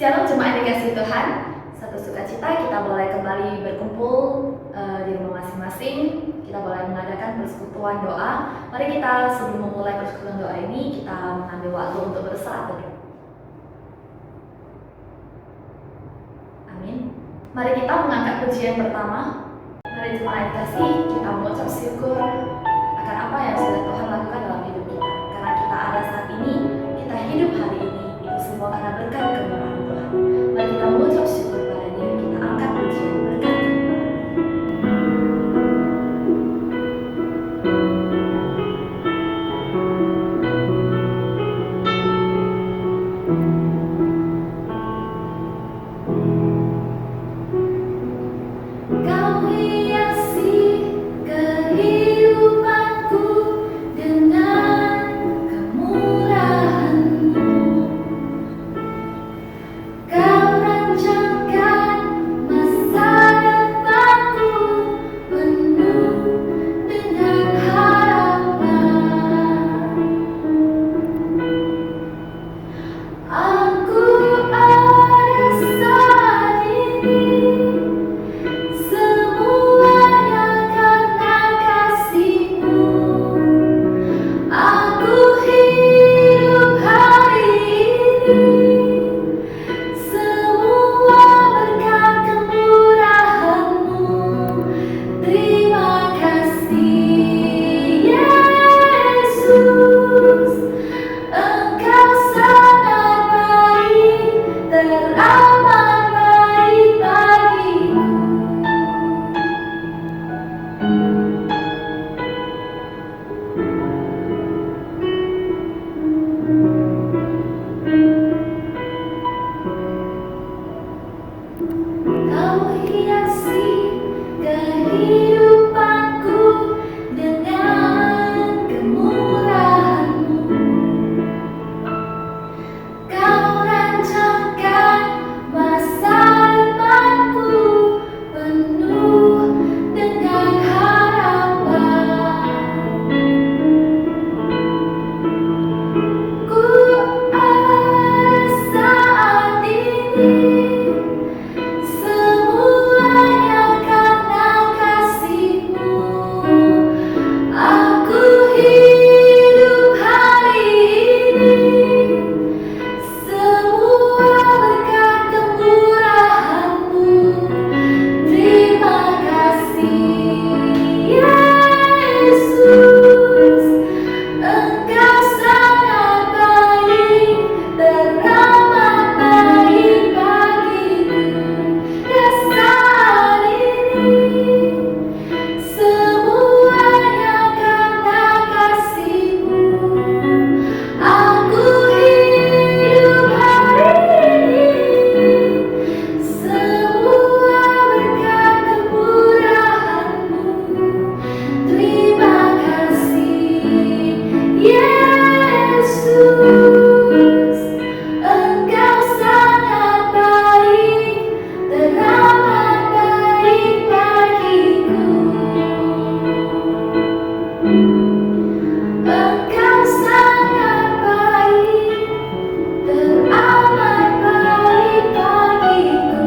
Shalom jemaat yang dikasihi Tuhan, satu sukacita kita boleh kembali berkumpul di rumah masing-masing. Kita boleh mengadakan persekutuan doa. Mari kita sebelum memulai persekutuan doa ini, kita mengambil waktu untuk berserah teduh. Amin. Mari kita mengangkat pujian pertama. Mari jemaat yang dikasihi, kita mengucap syukur akan apa yang sudah Tuhan lakukan dalam hidup kita. Karena kita ada saat ini, kita hidup hari ini, itu semua karena berkat kemurahan Tuhan. Mari kita mengucap syukur padanya, kita angkat pujian berkat kemurahan. Kau hiasi kehidupanku dengan kemurahan-Mu. Kau rancangkan masa depanku penuh dengan harapan. Aku ada saat ini, semuanya karena kasih-Mu. Aku hidup hari ini, semua berkat kemurahan-Mu. Terima kasih Yesus, Engkau sangat baik, teramat baik bagiku. Kau hiasi kehidupanku dengan kemurahan-Mu. Kau rancangkan masa depanku penuh dengan harapan. Ku ada saat ini, semuanya karena kasih-Mu. Aku hidup hari ini, semua berkat kemurahan-Mu. Terima kasih Yesus, Engkau sangat baik, teramat baik bagiku. Dan saat ini, semuanya karena kasih-Mu. Aku hidup hari ini, semua berkat kemurahan-Mu. Terima kasih Yesus, Engkau sangat baik, teramat baik bagiku. Engkau sangat baik, teramat baik bagiku.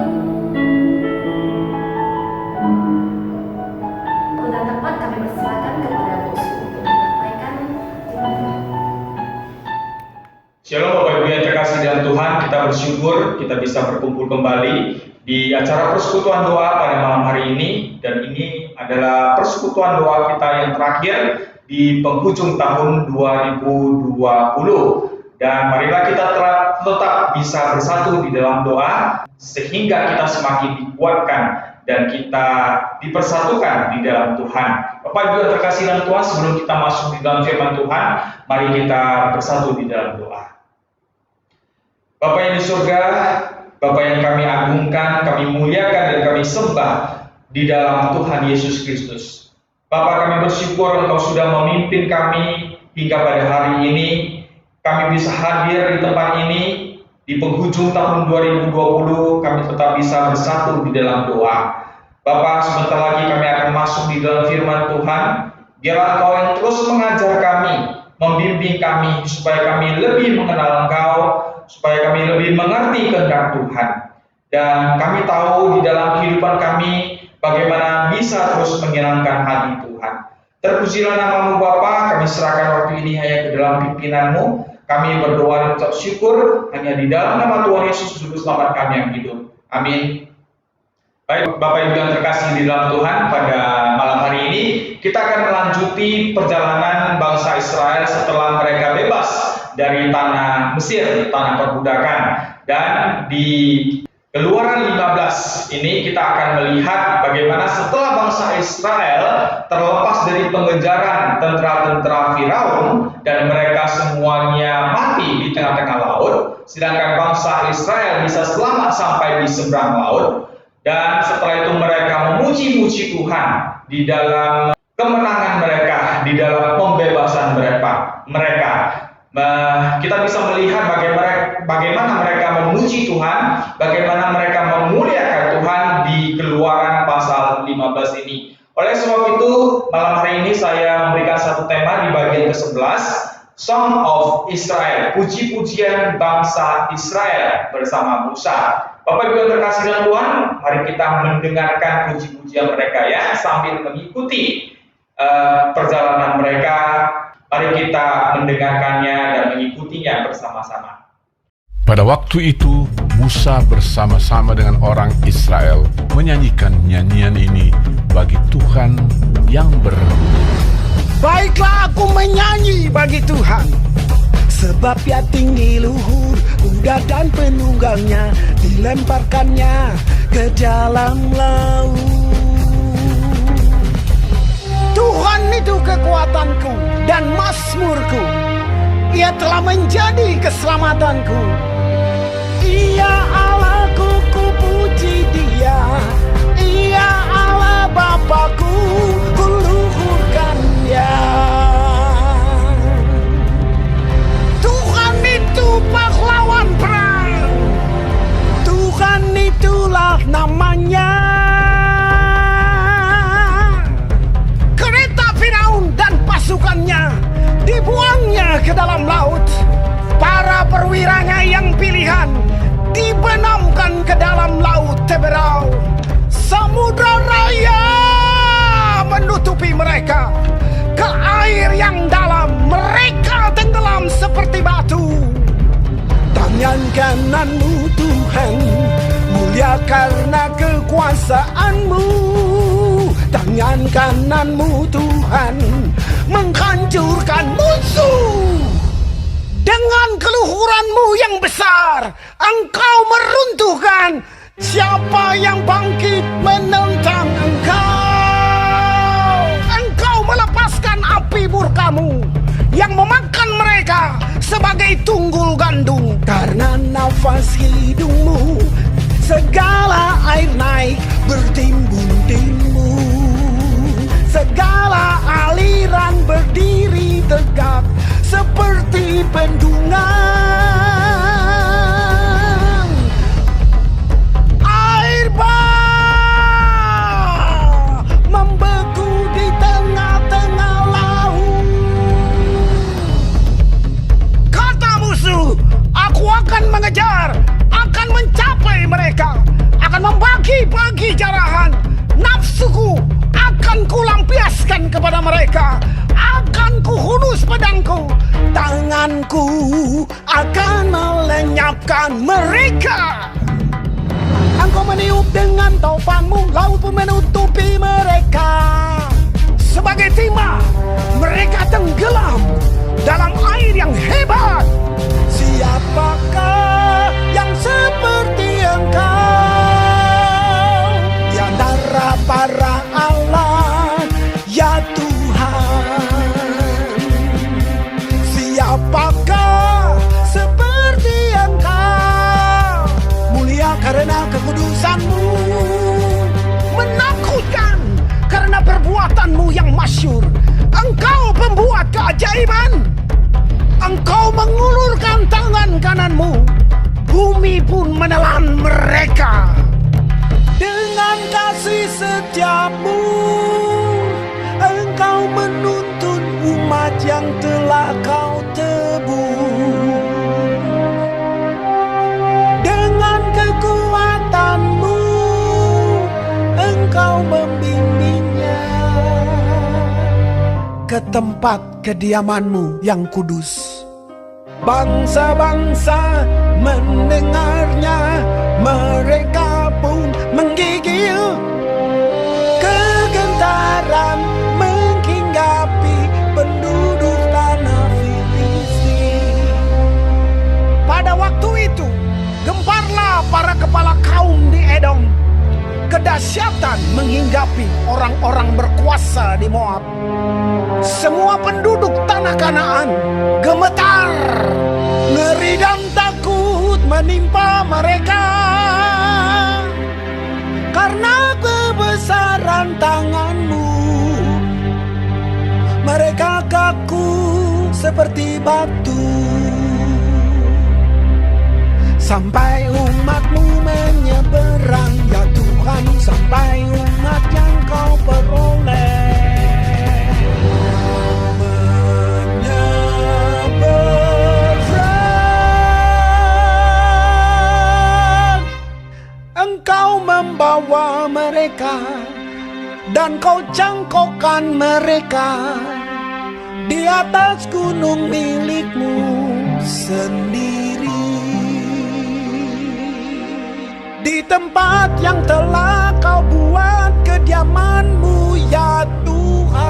Sudah tepat kami persilakan kepada musuh untuk menyampaikan firman Tuhan. Shalom Bapak Ibu yang terkasih dalam Tuhan, kita bersyukur kita bisa berkumpul kembali di acara persekutuan doa pada malam hari ini. Dan ini adalah persekutuan doa kita yang terakhir di penghujung tahun 2020. Dan marilah kita tetap bisa bersatu di dalam doa sehingga kita semakin dikuatkan dan kita dipersatukan di dalam Tuhan. Bapak Ibu yang terkasih dalam Tuhan, sebelum kita masuk di dalam firman Tuhan, mari kita bersatu di dalam doa. Bapa yang di surga, Bapa yang kami agungkan, kami muliakan dan kami sembah di dalam Tuhan Yesus Kristus. Bapa, kami bersyukur Engkau sudah memimpin kami hingga pada hari ini. Kami bisa hadir di tempat ini di penghujung tahun 2020, kami tetap bisa bersatu di dalam doa. Bapa, sebentar lagi kami akan masuk di dalam firman Tuhan. Biarlah Engkau yang terus mengajar kami, membimbing kami supaya kami lebih mengenal Engkau, supaya kami lebih mengerti kehendak Tuhan. Dan kami tahu di dalam kehidupan kami bagaimana bisa terus menyenangkan hati Tuhan. Terpujilah nama-Mu Bapa, kami serahkan waktu ini hanya ke dalam pimpinan-Mu. Kami berdoa dan ucap syukur hanya di dalam nama Tuhan Yesus Juru Selamat kami yang hidup. Amin. Baik, Bapak Ibu yang terkasih di dalam Tuhan, pada malam hari ini kita akan melanjuti perjalanan bangsa Israel setelah mereka bebas dari tanah Mesir, tanah perbudakan. Dan di Keluaran 15 ini kita akan melihat bagaimana setelah bangsa Israel terlepas dari pengejaran tentara-tentara Firaun dan mereka semuanya mati di tengah-tengah laut, sedangkan bangsa Israel bisa selamat sampai di seberang laut. Dan setelah itu mereka memuji-muji Tuhan di dalam kemenangan mereka, di dalam pembebasan mereka. Kita bisa melihat bagaimana mereka memuji Tuhan, bagaimana mereka memuliakan Tuhan di Keluaran pasal 15 ini. Oleh sebab itu, malam hari ini saya memberikan satu tema di bagian ke-11, Song of Israel, puji-pujian bangsa Israel bersama Musa. Bapak Ibu yang terkasih dalam Tuhan, mari kita mendengarkan puji-pujian mereka ya, sambil mengikuti perjalanan mereka. Mari kita mendengarkannya dan mengikutinya bersama-sama. Pada waktu itu, Musa bersama-sama dengan orang Israel menyanyikan nyanyian ini bagi Tuhan yang berhenti. Baiklah aku menyanyi bagi Tuhan, sebab Ia tinggi luhur, kuda dan penunggangnya dilemparkannya ke dalam laut. Tuhan itu kekuatanku dan mazmurku, Ia telah menjadi keselamatanku. Ia Allahku, ku puji Dia, Ia Allah Bapakku, ku luhurkan Dia. Tuhan itu pahlawan perang, Tuhan itulah namanya. Kereta Firaun dan pasukannya dibuangnya ke dalam laut. Para perwiranya yang pilihan dibenamkan ke dalam laut Teberau. Samudra raya menutupi mereka. Ke air yang dalam mereka tenggelam seperti batu. Tangan kananmu Tuhan mulia karena kekuasaan-Mu. Tangan kananmu Tuhan menghancurkan musuh. Dengan keluhuran-Mu yang besar, Engkau meruntuhkan siapa yang bangkit menentang Engkau. Engkau melepaskan api murka-Mu yang memakan mereka sebagai tunggul gandum. Karena nafas hidung-Mu, segala air naik bertimbun-timbun. Segala aliran berdiri tegak seperti bendungan. Air bah membeku di tengah-tengah laut. Kata musuh, aku akan mengejar, akan mencapai mereka, akan membagi-bagi jarahan. Nafsuku akan kulampiaskan kepada mereka, akan kuhunus pedangku, tanganku akan melenyapkan mereka. Engkau meniup dengan topanmu, laut pun menutupi mereka. Sebagai timah, mereka tenggelam dalam air yang hebat. Siapakah yang seperti Engkau di antara para Allah, ya Tuhan? Siapakah seperti Engkau? Mulia karena kekudusan-Mu, menakutkan karena perbuatan-Mu yang masyhur. Engkau pembuat keajaiban. Engkau mengulurkan tangan kanan-Mu, bumi pun menelan mereka. Dengan kasih setiamu, Engkau menuntun umat yang telah Kau tebus. tempat kediaman-Mu yang kudus. Bangsa-bangsa mendengarnya, mereka pun menggigil. Kegentaran menghinggapi penduduk tanah Filistin. Pada waktu itu, gemparlah para kepala kaum di Edom. Kedahsyatan menghinggapi orang-orang berkuasa di Moab. Semua penduduk tanah Kanaan gemetar. Ngeri dan takut menimpa mereka karena kebesaran tangan-Mu. Mereka kaku seperti batu. Sampai umat-Mu menyeberang, ya Tuhan, sampai umat yang Kau peroleh menyeberang. Engkau membawa mereka dan Kau jangkaukan mereka di atas gunung milik-Mu sendiri. Di tempat yang telah Kau buat kediaman-Mu, ya Tuhan.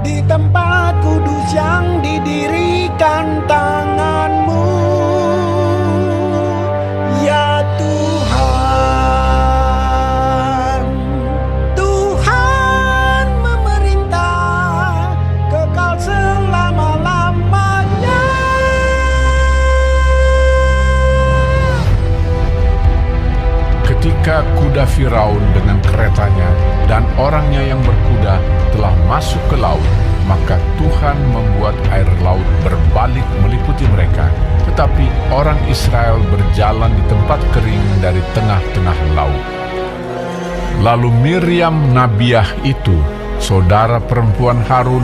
Di tempat kudus yang didirikan tangan-Mu, ya Tuhan. Tuhan memerintah kekal selama-lamanya. Ketika kuda Firaun dengan keretanya dan orangnya yang berkuda telah masuk ke laut, maka Tuhan membuat air laut berbalik meliputi mereka. Tetapi orang Israel berjalan di tempat kering dari tengah-tengah laut. Lalu Miriam Nabiah itu, saudara perempuan Harun,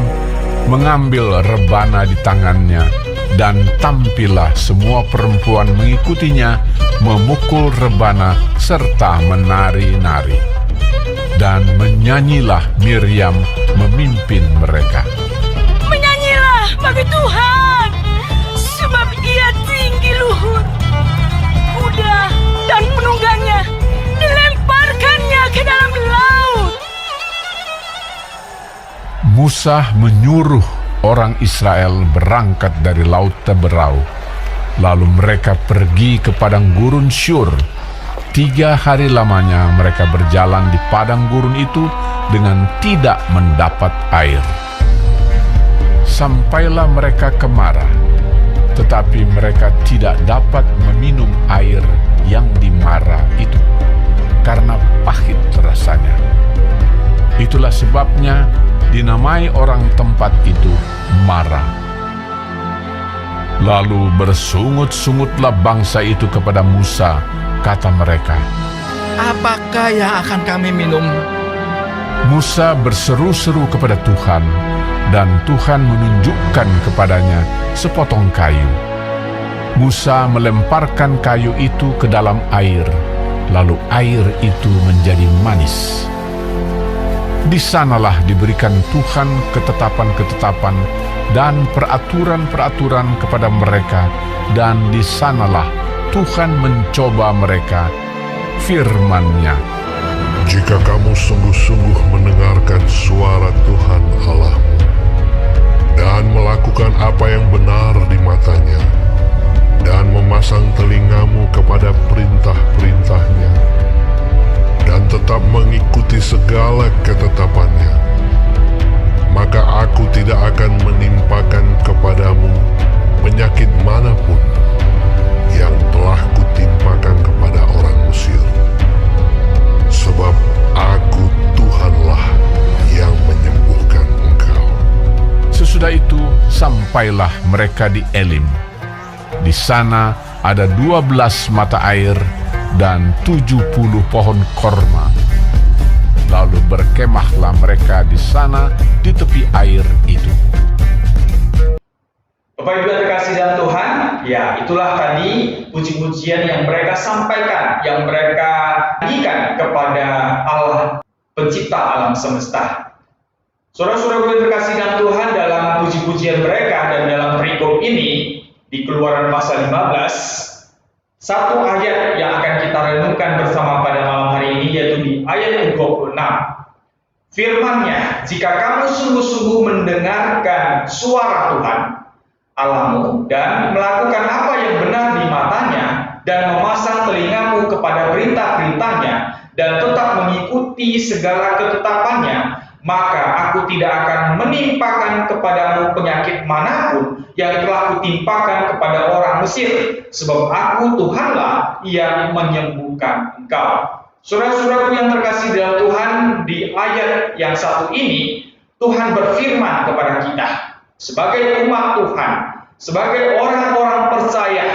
mengambil rebana di tangannya, dan tampillah semua perempuan mengikutinya memukul rebana serta menari-nari. Dan menyanyilah Miriam memimpin mereka. Menyanyilah bagi Tuhan, sebab Ia tinggi luhur. Kuda dan penunggangnya dilemparkannya ke dalam laut. Musa menyuruh orang Israel berangkat dari Laut Teberau. Lalu mereka pergi ke padang gurun Syur. 3 hari lamanya mereka berjalan di padang gurun itu dengan tidak mendapat air. Sampailah mereka ke Mara, tetapi mereka tidak dapat meminum air yang di Mara itu, karena pahit rasanya. Itulah sebabnya dinamai orang tempat itu Mara. Lalu bersungut-sungutlah bangsa itu kepada Musa. Kata mereka, apakah yang akan kami minum? Musa berseru-seru kepada Tuhan, dan Tuhan menunjukkan kepadanya sepotong kayu. Musa melemparkan kayu itu ke dalam air, lalu air itu menjadi manis. Di sanalah diberikan Tuhan ketetapan-ketetapan dan peraturan-peraturan kepada mereka, dan di sanalah Tuhan mencoba mereka, firman-Nya. Jika kamu sungguh-sungguh mendengarkan suara Tuhan Allahmu dan melakukan apa yang benar di matanya dan memasang telingamu kepada perintah-perintahnya dan tetap mengikuti segala ketetapannya, maka aku tidak akan menimpakan kepadamu penyakit manapun yang telah kutimpakan kepada orang Mesir. Sebab aku Tuhanlah yang menyembuhkan engkau. Sesudah itu sampailah mereka di Elim. Di sana ada 12 mata air dan 70 pohon korma. Lalu berkemahlah mereka di sana di tepi air itu. Bapak Ibu yang terkasih dalam Tuhan, ya itulah tadi puji-pujian yang mereka sampaikan, yang mereka nyanyikan kepada Allah pencipta alam semesta. Saudara-saudara yang terkasih dalam Tuhan, dalam puji-pujian mereka dan dalam perikop ini di Keluaran pasal 15, satu ayat yang akan kita renungkan bersama pada malam hari ini yaitu di ayat 26. Firman-Nya, jika kamu sungguh-sungguh mendengarkan suara Tuhan Allahmu dan melakukan apa yang benar di matanya dan memasang telingamu kepada perintah-perintahnya dan tetap mengikuti segala ketetapannya, maka aku tidak akan menimpakan kepadamu penyakit manapun yang telah kutimpakan kepada orang Mesir, sebab aku Tuhanlah yang menyembuhkan engkau. Saudara-saudaraku yang terkasih dalam Tuhan, di ayat yang satu ini Tuhan berfirman kepada kita sebagai umat Tuhan, sebagai orang-orang percaya,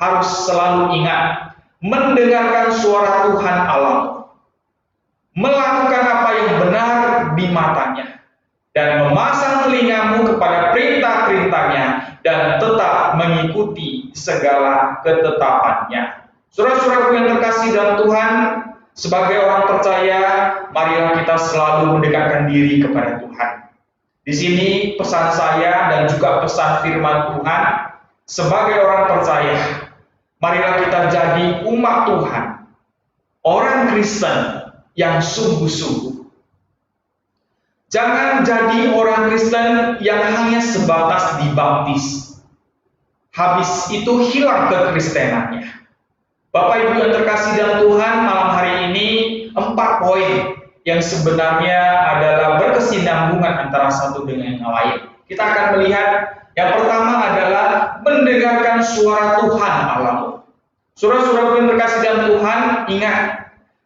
harus selalu ingat mendengarkan suara Tuhan Allah, melakukan apa yang benar di matanya, dan memasang telingamu kepada perintah-perintahnya dan tetap mengikuti segala ketetapannya. Saudara-saudaraku yang terkasih dalam Tuhan, sebagai orang percaya, marilah kita selalu mendekatkan diri kepada Tuhan. Di sini pesan saya dan juga pesan firman Tuhan, sebagai orang percaya, marilah kita jadi umat Tuhan, orang Kristen yang sungguh-sungguh. Jangan jadi orang Kristen yang hanya sebatas dibaptis, habis itu hilang kekristenannya. Bapak Ibu yang terkasih dalam Tuhan, malam hari ini 4 poin yang sebenarnya adalah berkesinambungan antara satu dengan yang lain. Kita akan melihat yang pertama adalah mendengarkan suara Tuhan Allahmu. Saudara-saudara yang terkasih dalam Tuhan, ingat,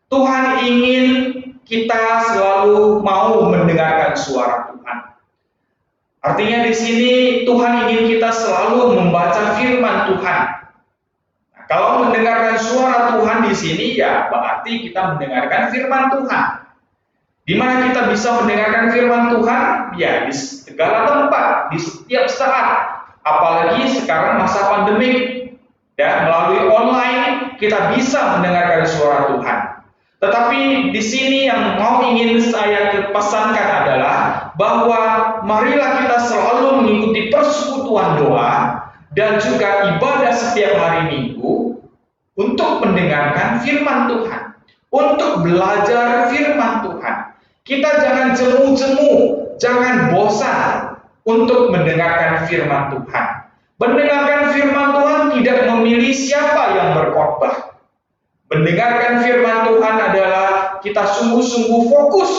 Tuhan ingin kita selalu mau mendengarkan suara Tuhan. Artinya di sini Tuhan ingin kita selalu membaca firman Tuhan. Kalau mendengarkan suara Tuhan di sini, ya berarti kita mendengarkan firman Tuhan. Di mana kita bisa mendengarkan firman Tuhan? Ya, di segala tempat, di setiap saat. Apalagi sekarang masa pandemik, ya, melalui online kita bisa mendengarkan suara Tuhan. Tetapi di sini yang ingin saya pesankan adalah bahwa marilah kita selalu mengikuti persekutuan doa dan juga ibadah setiap hari Minggu untuk mendengarkan firman Tuhan, untuk belajar firman Tuhan. Kita jangan jemu-jemu, jangan bosan untuk mendengarkan firman Tuhan. Mendengarkan firman Tuhan tidak memilih siapa yang berkhotbah. Mendengarkan firman Tuhan adalah kita sungguh-sungguh fokus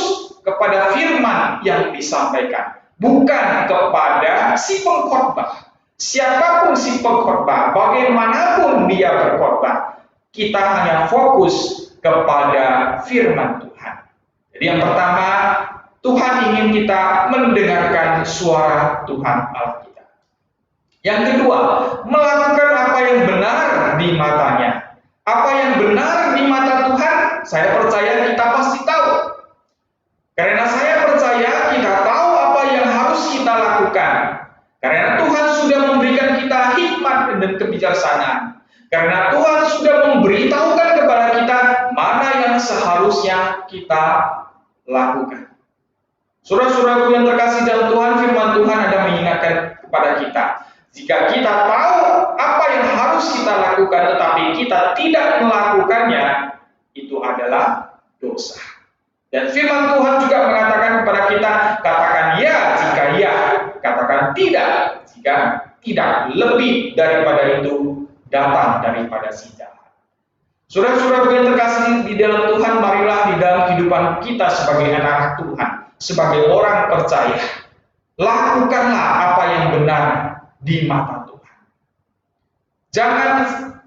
kepada firman yang disampaikan, bukan kepada si pengkhotbah. Siapapun si pengkhotbah, bagaimanapun dia berkhotbah, kita hanya fokus kepada firman Tuhan. Jadi yang pertama, Tuhan ingin kita mendengarkan suara Tuhan Allah kita. Yang kedua, melakukan apa yang benar di matanya. Apa yang benar di mata Tuhan, saya percaya kita pasti tahu. Karena saya percaya kita tahu apa yang harus kita lakukan. Karena Tuhan sudah memberikan kita hikmat dan kebijaksanaan. Karena Tuhan sudah memberitahukan kepada kita mana yang seharusnya kita lakukan. Saudara-saudaraku yang terkasih dalam Tuhan, firman Tuhan ada mengingatkan kepada kita. Jika kita tahu apa yang harus kita lakukan tetapi kita tidak melakukannya, itu adalah dosa. Dan firman Tuhan juga mengatakan kepada kita, katakan ya jika ya, katakan tidak jika tidak. Lebih daripada itu datang daripada si jahat. Saudara-saudara yang terkasih di dalam Tuhan, marilah di dalam kehidupan kita sebagai anak Tuhan, sebagai orang percaya, lakukanlah apa yang benar di mata Tuhan. Jangan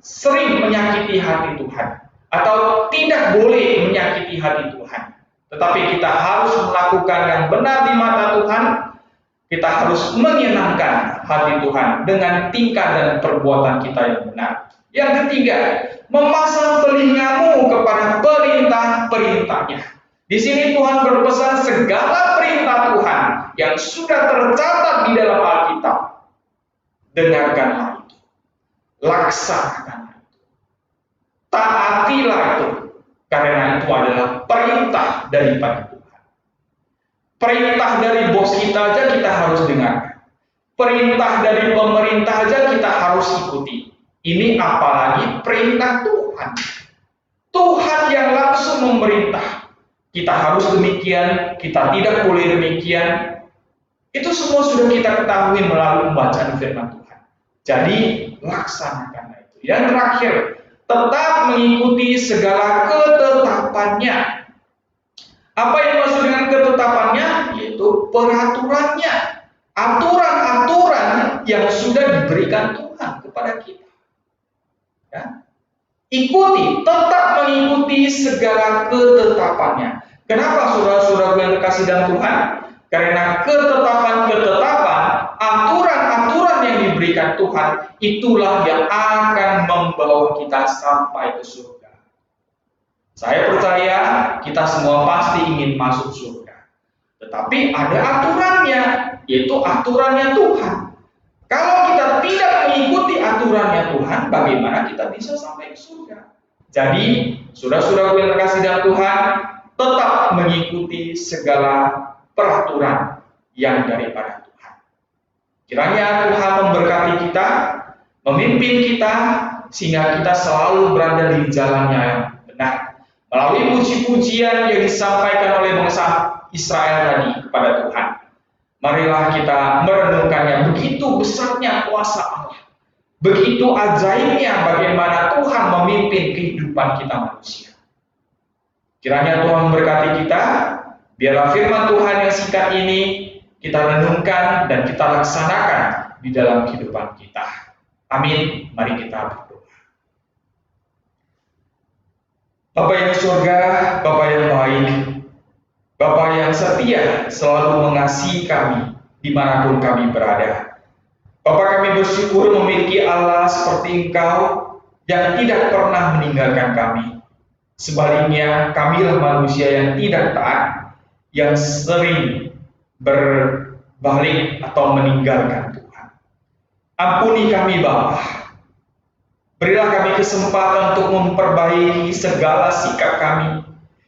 sering menyakiti hati Tuhan, atau tidak boleh menyakiti hati Tuhan. Tetapi kita harus melakukan yang benar di mata Tuhan. Kita harus menyenangkan hati Tuhan dengan tingkah dan perbuatan kita yang benar. Yang ketiga, memasang telingamu kepada perintah-perintahnya. Di sini Tuhan berpesan segala perintah Tuhan yang sudah tercatat di dalam Alkitab. Dengarkanlah itu, laksanakanlah itu, taatilah itu, karena itu adalah perintah daripada Tuhan. Perintah dari bos kita aja kita harus dengar. Perintah dari pemerintah aja kita harus ikuti. Ini apalagi perintah Tuhan. Tuhan yang langsung memerintah. Kita harus demikian, kita tidak boleh demikian. Itu semua sudah kita ketahui melalui pembacaan firman Tuhan. Jadi, laksanakanlah itu. Yang terakhir, tetap mengikuti segala ketetapannya. Apa yang dimaksud dengan ketetapannya? Yaitu peraturannya. Aturan-aturan yang sudah diberikan Tuhan kepada kita. Ya. Ikuti, tetap mengikuti segala ketetapannya. Kenapa saudara-saudara yang dikasih dalam Tuhan? Karena ketetapan-ketetapan, aturan-aturan yang diberikan Tuhan, itulah yang akan membawa kita sampai ke surga. Saya percaya kita semua pasti ingin masuk surga. Tetapi ada aturannya, yaitu aturannya Tuhan. Kalau kita tidak mengikuti aturannya Tuhan, bagaimana kita bisa sampai ke surga? Jadi, saudara-saudara yang terkasih dalam Tuhan, tetap mengikuti segala peraturan yang daripada Tuhan. Kiranya Tuhan memberkati kita, memimpin kita, sehingga kita selalu berada di jalannya yang benar. Melalui puji-pujian yang disampaikan oleh bangsa Israel tadi kepada Tuhan. Marilah kita merenungkannya, begitu besarnya kuasa Allah. Begitu ajaibnya bagaimana Tuhan memimpin kehidupan kita manusia. Kiranya Tuhan memberkati kita, biarlah firman Tuhan yang singkat ini kita renungkan dan kita laksanakan di dalam kehidupan kita. Amin. Mari kita berdoa. Bapa yang di surga, Bapa yang baik, Bapa yang setia selalu mengasihi kami dimanapun kami berada. Bapa, kami bersyukur memiliki Allah seperti Engkau yang tidak pernah meninggalkan kami. Sebaliknya, kamilah manusia yang tidak taat, yang sering berbalik atau meninggalkan Tuhan. Ampuni kami Bapa. Berilah kami kesempatan untuk memperbaiki segala sikap kami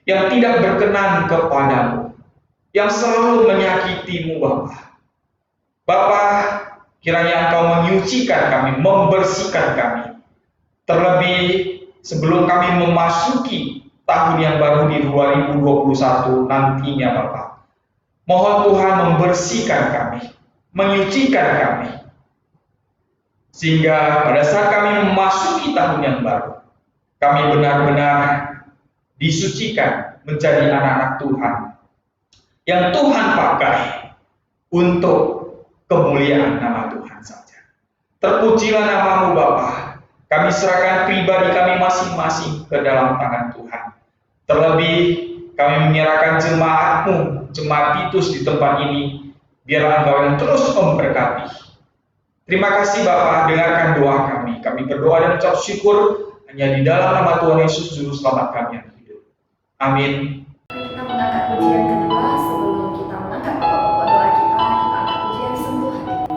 yang tidak berkenan kepadamu, yang selalu menyakitimu Bapa. Bapa, kiranya Engkau menyucikan kami, membersihkan kami. Terlebih sebelum kami memasuki tahun yang baru di 2021 nantinya Bapa. Mohon Tuhan membersihkan kami, menyucikan kami. Sehingga pada saat kami memasuki tahun yang baru, kami benar-benar disucikan menjadi anak-anak Tuhan yang Tuhan pakai untuk kemuliaan nama Tuhan saja. Terpujilah nama-Mu Bapa. Kami serahkan pribadi kami masing-masing ke dalam tangan Tuhan. Terlebih kami menyerahkan jemaat-Mu, jemaat Titus di tempat ini. Biarlah Engkau yang terus memberkati. Terima kasih Bapa, dengarkan doa kami. Kami berdoa dan ucap syukur hanya di dalam nama Tuhan Yesus Juru Selamat kami yang hidup. Amin. Kita mengangkat pujian kedua. Sebelum kita mengangkat pokok-pokok doa kita angkat pujian sungguh hati.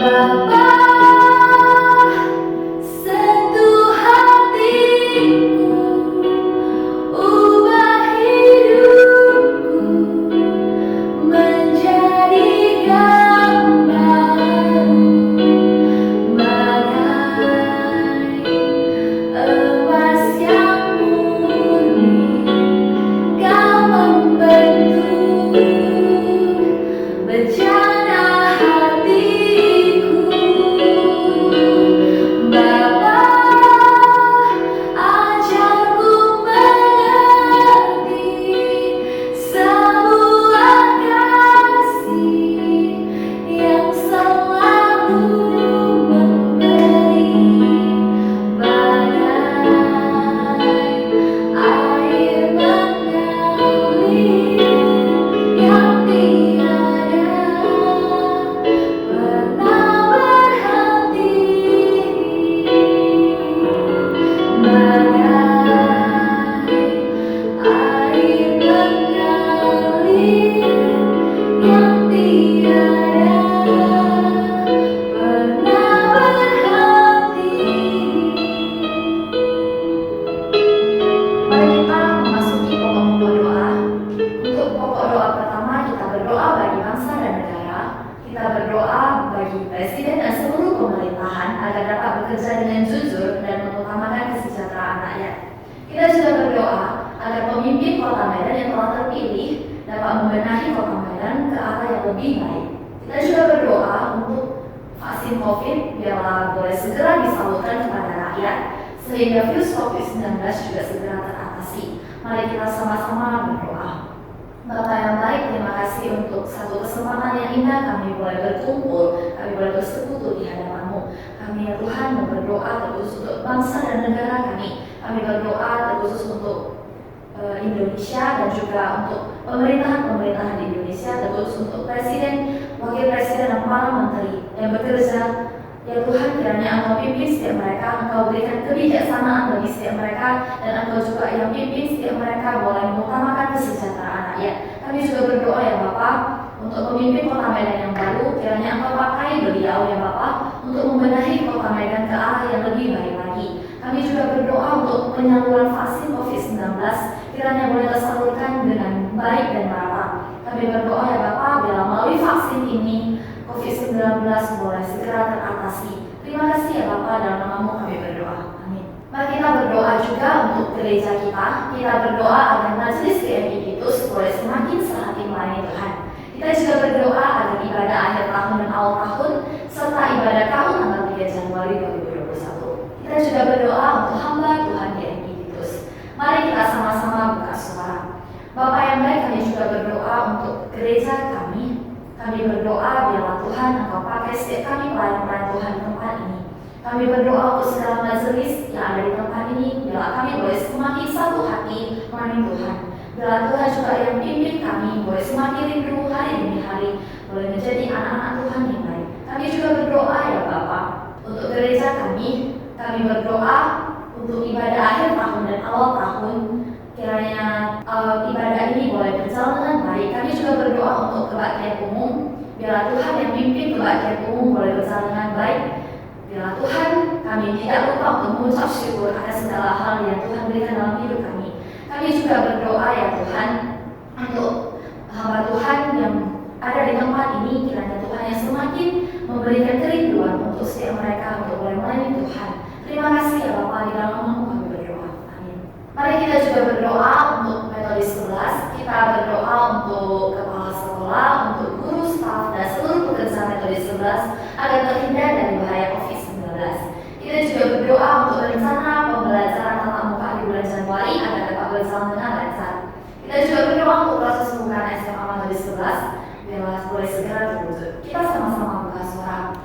Bapa, sentuh hatiku, ubah hidupku menjadi gambar bagai emas yang murni. Kau membentuk bencana hatiku. Bapa, ajarku mengerti sebuah kasih yang selalu memberi, bagai air mengalir yang tiada pernah berhenti, bagai air mengalir yang tiada pernah berhenti. Mari kita memasuki pokok-pokok doa. Untuk pokok doa pertama, kita berdoa bagi bangsa dan negara. Kita berdoa bagi presiden dan seluruh pemerintahan agar dapat bekerja dengan jujur dan mengutamakan kesejahteraan rakyat. Kita juga berdoa agar pemimpin Kota Medan yang telah terpilih dapat membenahi Kota Medan ke arah yang lebih baik. Kita juga berdoa untuk vaksin COVID biarlah boleh segera disalurkan kepada rakyat sehingga virus COVID-19 juga segera teratasi. Mari kita sama-sama berdoa. Bapa yang baik, terima kasih untuk satu kesempatan yang indah kami boleh berkumpul, kami boleh bersekutu di hadapan-Mu. Kami ya Tuhan berdoa terkhusus untuk bangsa dan negara kami. Kami berdoa terkhusus untuk Indonesia dan juga untuk pemerintahan-pemerintahan di Indonesia, terkhusus untuk presiden, wakil presiden dan para menteri yang bekerja. Ya Tuhan, kiranya Engkau pimpin setiap mereka, Engkau berikan kebijaksanaan bagi setiap mereka, dan Engkau juga yang pimpin setiap mereka boleh mengutamakan kesejahteraan rakyat. Kami juga berdoa ya Bapa untuk pemimpin Kota Medan yang baru, kiranya Engkau pakai beliau ya Bapa untuk membenahi Kota Medan ke arah yang lebih baik lagi. Kami juga berdoa untuk penyaluran vaksin COVID-19, kiranya boleh tersalurkan dengan baik dan merata. Kami berdoa ya Bapa, bila melalui vaksin ini COVID-19 boleh segera teratasi. Terima kasih ya Bapa, dalam nama-Mu kami berdoa. Amin. Mari kita berdoa juga untuk gereja kita. Kita berdoa agar majelis GMI Kitus boleh semakin sehati melayani Tuhan. Kita juga berdoa agar ibadah akhir tahun dan awal tahun serta ibadah tahun tanggal 3 Januari 2021. Kita juga berdoa untuk hamba Tuhan GMI Kitus. Mari kita sama-sama buka suara. Bapa yang baik, kami juga berdoa untuk gereja kami. Kami berdoa biarlah Tuhan Engkau pakai setiap kami pelayan-pelayan Tuhan di tempat ini. Kami berdoa untuk segala majelis yang ada di tempat ini, biarlah kami boleh semakin satu hati melayani Tuhan. Biarlah Tuhan juga yang pimpin kami boleh semakin rindu hari demi hari, boleh menjadi anak-anak Tuhan yang baik. Kami juga berdoa ya Bapa untuk gereja kami. Kami berdoa untuk ibadah akhir tahun dan awal tahun. Kiranya ibadah ini boleh berjalan dengan baik. Kami juga berdoa untuk kebaktian umum. Biarlah Tuhan yang pimpin kebaktian umum boleh berjalan dengan baik. Biarlah Tuhan kami tidak lupa untuk mengucap syukur atas segala hal yang Tuhan berikan dalam hidup kami. Kami juga berdoa ya Tuhan untuk hamba Tuhan yang ada di tempat ini. Kiranya Tuhan yang semakin memberikan kerinduan untuk setiap mereka untuk boleh melayani Tuhan. Terima kasih ya Bapa, di dalam nama-Mu kami berdoa. Mari kita juga berdoa untuk Metodis 11. Kita berdoa untuk kepala sekolah, untuk guru, staf, dan seluruh pekerja Metodis 11 agar terhindar dari bahaya COVID-19. Kita juga berdoa untuk rencana pembelajaran tatap muka di bulan Januari agar dapat berjalan dengan lancar. Kita juga berdoa untuk proses pembukaan SMA Metodis 11 biarlah boleh segera terwujud. Kita sama-sama buka suara.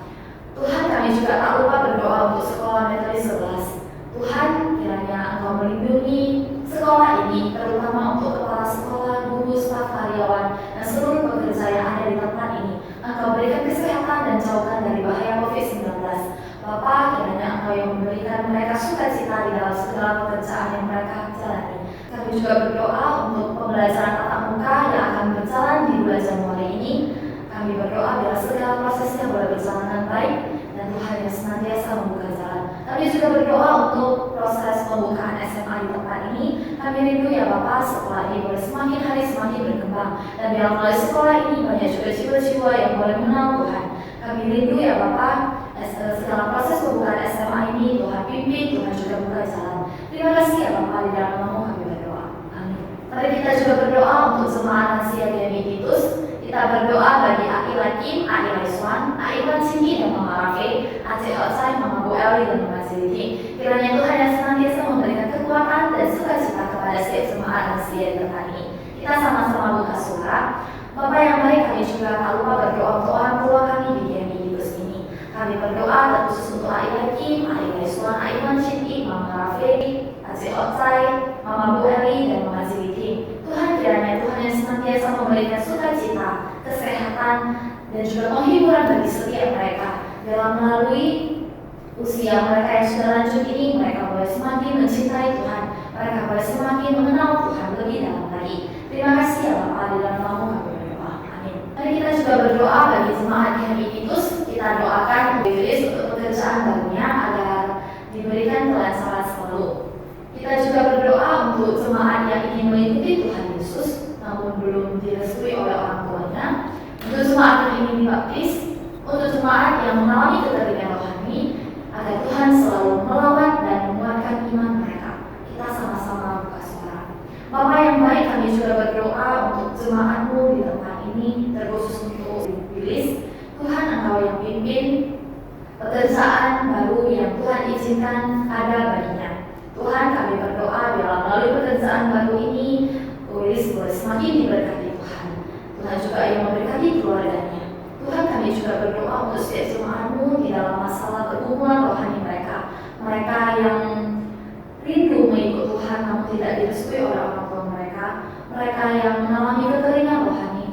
Tuhan, kami juga tak lupa berdoa untuk sekolah Metodis 11. Tuhan, kiranya Engkau melindungi sekolah ini, terutama untuk kepala sekolah, guru, staf, karyawan, dan seluruh pekerja yang ada di tempat ini. Engkau berikan kesehatan dan jauhkan dari bahaya COVID-19. Bapa, kiranya Engkau yang memberikan mereka sukacita di dalam segala pekerjaan yang mereka jalani. Kami juga berdoa untuk pembelajaran tatap muka yang akan berjalan di bulan Januari ini. Kami berdoa biar segala prosesnya boleh berjalan dengan baik dan Tuhan yang senantiasa membuka jalan. Kami juga berdoa untuk proses pembukaan SMA di tempat ini. Kami rindu ya Bapak, sekolah ini boleh semakin hari semakin berkembang, dan biar melalui sekolah ini banyak juga jiwa-jiwa yang boleh mengenal Tuhan. Kami rindu ya Bapak, segala proses pembukaan SMA ini Tuhan pimpin, Tuhan juga buka jalan. Terima kasih ya Bapak, di dalam nama kami berdoa. Amin. Mari kita juga berdoa untuk jemaat lansia GMI Titus. Kita berdoa bagi Aki Lakim, Aki Laiswan, Aki Iwan Cindy dan Mama Rafe, Aceh Otsai, Mama Bu Eli dan Mama Ziliti. Kiranya Tuhan yang senantiasa memberikan kekuatan dan sukacita kepada setiap jemaat lansia di tempat ini. Kita sama-sama buka suara. Bapak yang baik, kami juga tak lupa berdoa untuk orang tua kami di GMI Titus ini. Kami berdoa terkhusus untuk Aki Lakim, Aki Laiswan, Aki Iwan Cindy, Mama Rafe, Aceh Otsai, Mama Bu Eli dan Mama Ziliti. Tuhan, kiranya Tuhan yang senantiasa memberikan sukacita, kesehatan, dan juga penghiburan bagi setiap mereka. Dalam melalui usia mereka yang sudah lanjut ini, mereka boleh semakin mencintai Tuhan, mereka boleh semakin mengenal Tuhan lebih dalam lagi. Terima kasih ya Bapak, di dalam nama kami berdoa. Amin. Mari kita juga berdoa bagi jemaat GMI Titus. Kita doakan Wilis untuk pekerjaan barunya agar diberikan kelancaran selalu. Kita juga berdoa untuk jemaat yang ingin mengikuti Tuhan Yesus namun belum direstui oleh orang tuanya, untuk jemaat yang ingin dibaptis, untuk jemaat yang mengalami kekeringan rohani, agar Tuhan selalu melawat dan menguatkan iman mereka. Kita sama-sama buka suara. Bapak yang baik, kami juga berdoa untuk jemaat-Mu di tempat ini, terkhusus untuk Wilis. Tuhan, Engkau yang pimpin pekerjaan baru yang Tuhan izinkan ada baginya. Tuhan, kami berdoa biarlah melalui pekerjaan baru ini Wilis boleh semakin diberkati Tuhan. Tuhan juga yang memberkati keluarganya. Tuhan, kami juga berdoa untuk setiap jemaat-Mu di dalam masalah pergumulan rohani mereka. Mereka yang rindu mengikut Tuhan namun tidak direstui oleh orang tua mereka. Mereka yang mengalami kekeringan rohani.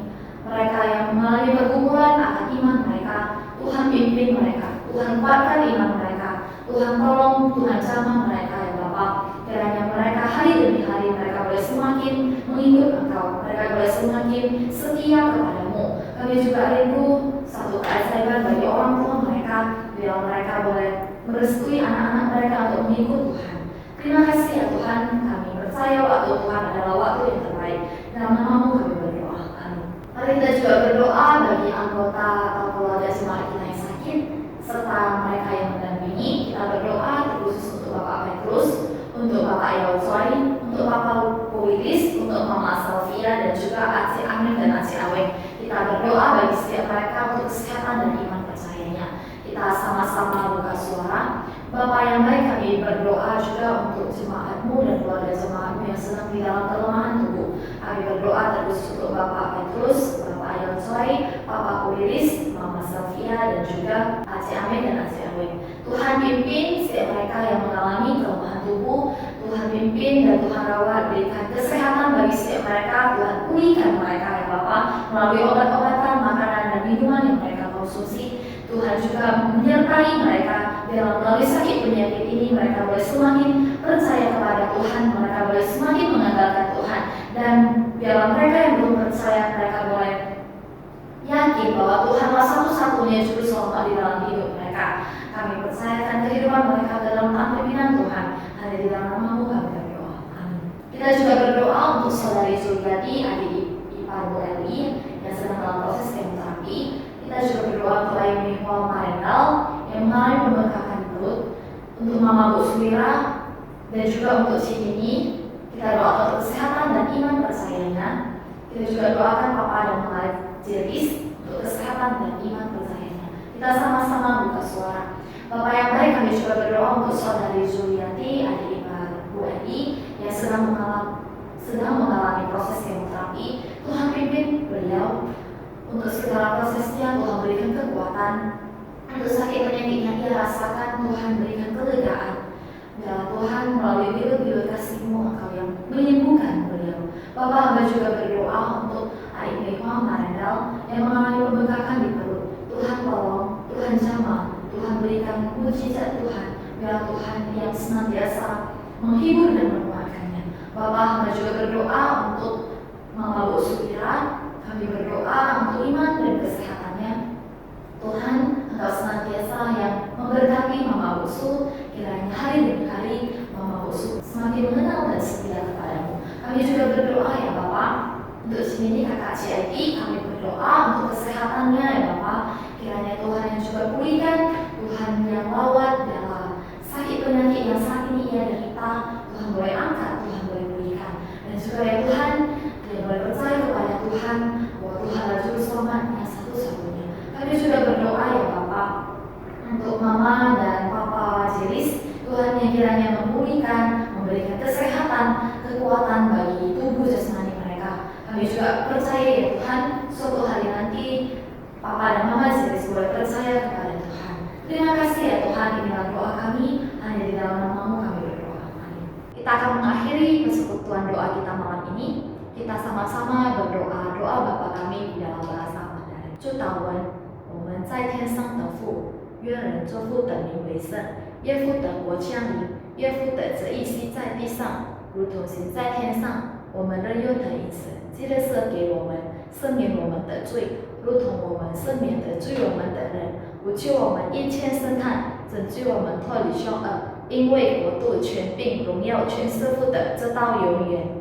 Mereka yang mengalami pergumulan akan iman mereka. Tuhan pimpin mereka. Tuhan kuatkan iman mereka. Tuhan tolong, Tuhan jamah mereka ya Bapak. Kiranya mereka hari demi hari mereka boleh semakin mengikut Engkau. Mereka boleh semakin setia kepadamu. Kami juga rindu satu keajaiban bagi orang tua mereka, biar mereka boleh merestui anak-anak mereka untuk mengikut Tuhan. Terima kasih ya Tuhan, kami percaya waktu Tuhan adalah waktu yang terbaik. Dalam nama-Mu kami berdoa. Amin. Mari kita juga berdoa bagi anggota atau keluarga jemaat kita yang sakit, serta mereka yang mendampingi. Kita berdoa terkhusus untuk Bapak Petrus, untuk Bapak Yosoi, untuk Bapak Wilis, untuk Mama Sylvia, dan juga Aceh Amin dan Aceh Aweng. Kita berdoa bagi setiap mereka untuk kesehatan dan iman percayanya. Kita sama-sama buka suara. Bapak yang baik, kami berdoa juga untuk jemaat-Mu dan keluarga jemaat-Mu yang sedang di dalam kelemahan tubuh. Kami berdoa terkhusus untuk Bapak Petrus, Bapak Yosoi, Bapak Wilis, Mama Sylvia, dan juga Aceh Amin dan Aceh Aweng. Tuhan pimpin setiap mereka yang mengalami kelemahan tubuh. Tuhan pimpin dan Tuhan rawat, berikan kesehatan bagi setiap mereka. Tuhan pulihkan mereka ya Bapak, melalui obat-obatan, makanan, dan minuman yang mereka konsumsi. Tuhan juga menyertai mereka dalam melalui sakit penyakit ini. Mereka boleh semakin percaya kepada Tuhan, mereka boleh semakin mengandalkan Tuhan, dan dalam mereka yang belum percaya, mereka boleh yakin bahwa Tuhanlah satu-satunya juru selamat di dalam hidup mereka. Kami percayakan kehidupan mereka dalam taat pimpinan Tuhan. Hanya di dalam nama-Mu kami berdoa. Amin. Kita juga berdoa untuk saudari Juliati, adik ipar Bu Eli yang sedang dalam proses kemoterapi. Kita juga berdoa untuk Ayumi Marendal yang mengalami pembengkakan perut, untuk Mama Bu Suwira, dan juga untuk Cikini. Kita doa untuk kesehatan dan iman percayanya. Kita juga doakan Papa dan Mama Jeris untuk kesehatan dan iman percayanya. Kita sama-sama buka suara. Bapak yang baik, kami juga berdoa untuk saudari Juliati, adik ipar Bu Eli yang sedang mengalami proses kemoterapi. Tuhan pimpin beliau untuk segala prosesnya. Tuhan berikan kekuatan untuk sakit penyakit yang ia rasakan. Tuhan berikan kelegaan. Ya Tuhan, melalui biru-biru kasih-Mu, Engkau yang menyembuhkan beliau. Bapak hamba juga berdoa untuk adik Mehwa Marendal yang mengalami pembengkakan di perut. Tuhan tolong, Tuhan jamah, Tuhan berikan mujizat Tuhan, biar Tuhan yang senantiasa menghibur dan menguatkannya. Bapak hamba juga berdoa untuk Mama Bu Suwira. Kami berdoa untuk iman dan kesehatan Tuhan, Engkau senantiasa yang memberkati Mama Usu, kiranya hari demi hari Mama Usu semakin mengenal dan setia kepadamu. Kami juga berdoa ya Bapak, untuk sini kakak CIT, kami berdoa untuk kesehatannya ya Bapak. Kiranya Tuhan yang juga pulihkan, Tuhan yang lawat dalam sakit penyakit yang saat ini ia derita, Tuhan boleh angkat, Tuhan boleh pulihkan. Dan juga ya Tuhan, dia boleh percaya kepada Tuhan, bahwa Tuhan adalah juru selamat yang satu-satunya. Kami juga berdoa ya Bapak, untuk Mama dan Papa Jelis, Tuhan yang kiranya memulihkan, memberikan kesehatan, kekuatan bagi tubuh jasmani mereka. Kami juga percaya ya Tuhan, suatu hari nanti Papa dan Mama Jelis boleh percaya kepada Tuhan. Terima kasih ya Tuhan, inilah doa kami, hanya di dalam nama-Mu kami berdoa. Amin. Kita akan mengakhiri persekutuan doa kita malam ini. Kita sama-sama berdoa doa Bapa kami di dalam bahasa Mandarin. 祝祷文，我们在天上的父，愿人做父的名为圣，愿父的国降临，愿父的旨意行在地上，如同行在天上。我们日用的饮食，记得赦给我们，赦免我们的罪，如同我们赦免得罪我们的人，不救我们一切试探，拯救我们脱离凶恶。因为国度、权柄、荣耀全是父的，直到永远。